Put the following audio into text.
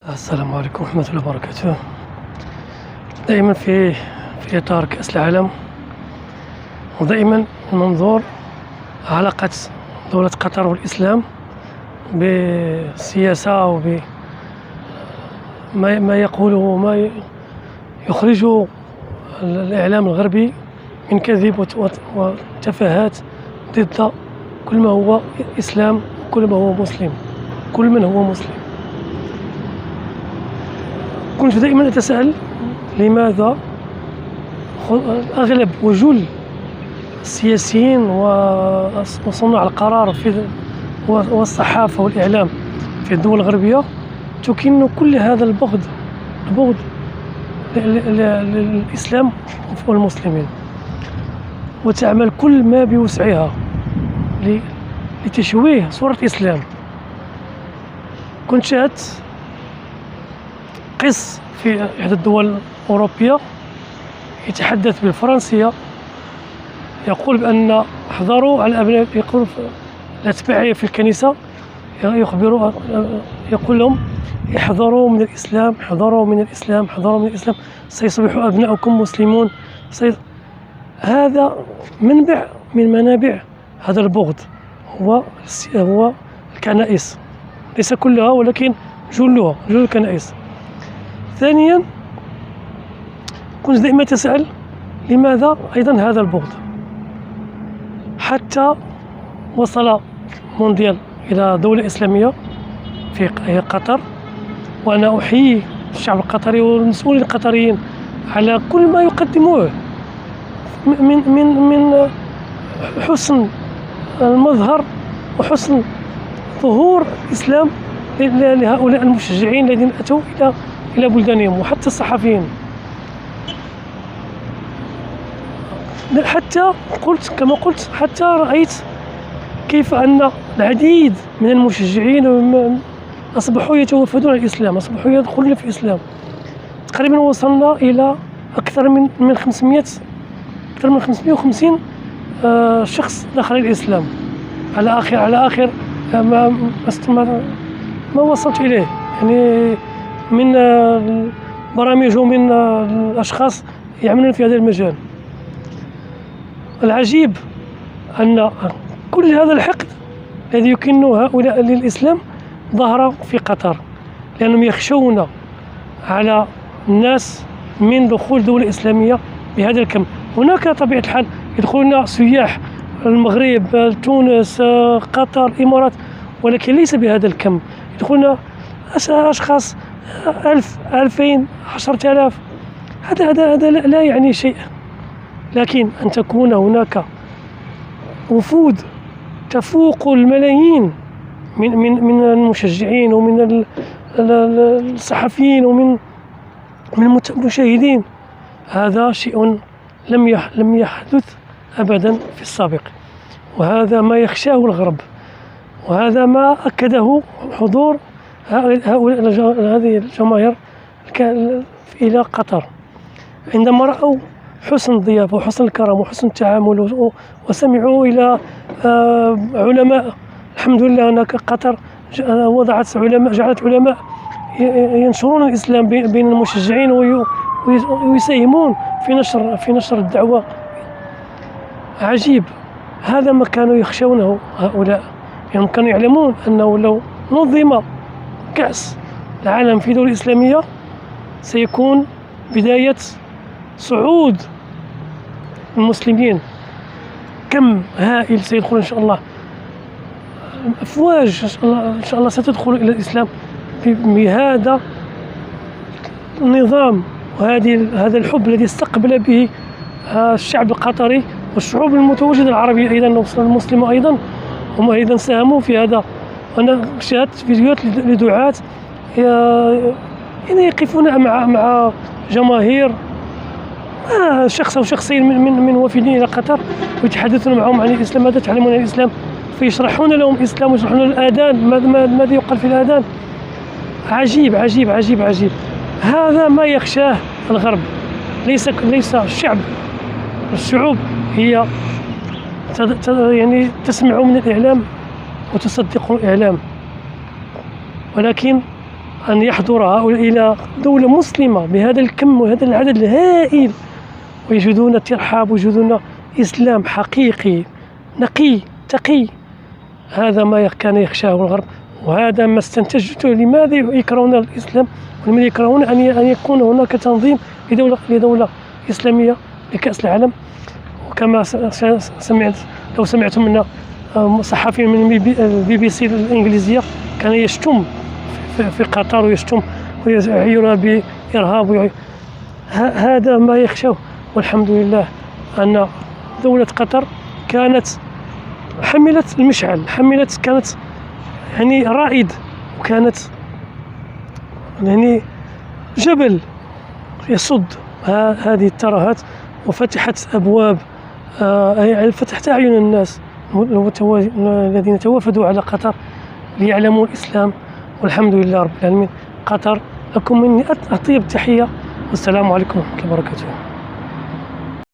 السلام عليكم ورحمة الله وبركاته. دائما في إطار كأس العالم، ودائما المنظور علاقة دولة قطر والإسلام بالسياسة وبما يقوله وما يخرجه الإعلام الغربي من كذب وتفاهات ضد كل ما هو إسلام وكل ما هو مسلم، كل من هو مسلم. كنت دائما أتساءل لماذا أغلب وجل السياسيين وصناع القرار والصحافة والإعلام في الدول الغربية تكن كل هذا البغض للإسلام والمسلمين، وتعمل كل ما بوسعها لتشويه صورة الإسلام. كنت شاهدت قس في إحدى الدول الأوروبية يتحدث بالفرنسية، يقول بأن احذروا على الأبناء، يقول الأتباع في الكنيسة، يقول لهم احذروا من الإسلام، احذروا من الإسلام، احذروا من الإسلام، سيصبح أبناؤكم مسلمون. هذا منبع من منابع هذا البغض هو الكنائس، ليس كلها ولكن جل الكنائس. ثانيا، كنت دائما أتساءل لماذا أيضا هذا البغض حتى وصل مونديال إلى دولة إسلامية في قطر. وأنا أحيي الشعب القطري والمسؤولين القطريين على كل ما يقدموه من حسن المظهر وحسن ظهور الإسلام لهؤلاء المشجعين الذين أتوا إلى بلدانهم، وحتى الصحفيين. حتى كما قلت حتى رأيت كيف أن العديد من المشجعين أصبحوا يتوافدون على الإسلام، أصبحوا يدخلون في الإسلام. تقريبا وصلنا إلى أكثر من 550 شخص دخل الإسلام على آخر ما وصلت إليه، يعني من برامج ومن الأشخاص يعملون في هذا المجال. العجيب أن كل هذا الحقد الذي يكن هؤلاء للإسلام ظهر في قطر، لأنهم يخشون على الناس من دخول دولة إسلامية بهذا الكم. هناك طبيعة الحال يدخلون سياح المغرب، تونس، قطر، الإمارات، ولكن ليس بهذا الكم. يدخلون أشخاص 1000 2000 10000. هذا لا يعني شيء. لكن أن تكون هناك وفود تفوق الملايين من المشجعين ومن الصحفيين ومن المشاهدين، هذا شيء لم يحدث أبدا في السابق، وهذا ما يخشاه الغرب، وهذا ما أكده حضور هذه الجماهير إلى قطر عندما رأوا حسن الضيافة وحسن الكرم وحسن التعامل، وسمعوا إلى علماء. الحمد لله هناك قطر جعلت علماء ينشرون الإسلام بين المشجعين ويساهمون في نشر الدعوة. عجيب، هذا ما كانوا يخشونه هؤلاء، يعني كانوا يعلمون أنه لو نظم كأس العالم في دولة إسلامية سيكون بداية صعود المسلمين، كم هائل سيدخل إن شاء الله، أفواج إن شاء الله ستدخل إلى الإسلام بهذا النظام وهذا الحب الذي استقبل به الشعب القطري والشعوب المتواجدة العربية أيضا والمسلمة أيضا، هم أيضا ساهموا في هذا. أنا شاهدت فيديوهات لدعاة يقفون مع جماهير، شخص أو شخصين من وافدين إلى قطر، ويتحدثون معهم عن الإسلام، ماذا تعلمون عن الإسلام، فيشرحون لهم الإسلام ويشرحون الآذان، ماذا يقال في الآذان. عجيب عجيب عجيب عجيب. هذا ما يخشاه الغرب، ليس الشعوب هي يعني تسمع من الإعلام وتصدق الإعلام، ولكن أن يحضر هؤلاء إلى دولة مسلمة بهذا الكم وهذا العدد الهائل، ويجدون ترحاب ويجدون إسلام حقيقي نقي تقي. هذا ما كان يخشاه الغرب، وهذا ما استنتجته لماذا يكرهون الإسلام، ولماذا يكرهون أن يكون هناك تنظيم لدولة إسلامية لكأس العالم. وكما سمعت، لو سمعتم من صحفي من البي بي سي الإنجليزية كان يشتم في قطر ويشتم ويعيرها بإرهاب. هذا ما يخشوه. والحمد لله أن دولة قطر كانت حملت المشعل، كانت يعني رائد، وكانت يعني جبل يصد هذه الترهات، وفتحت أبواب، يعني فتحت أعين الناس الذين توافدوا على قطر ليعلموا الإسلام. والحمد لله رب العالمين. قطر لكم مني أطيب تحية، والسلام عليكم ورحمة الله وبركاته.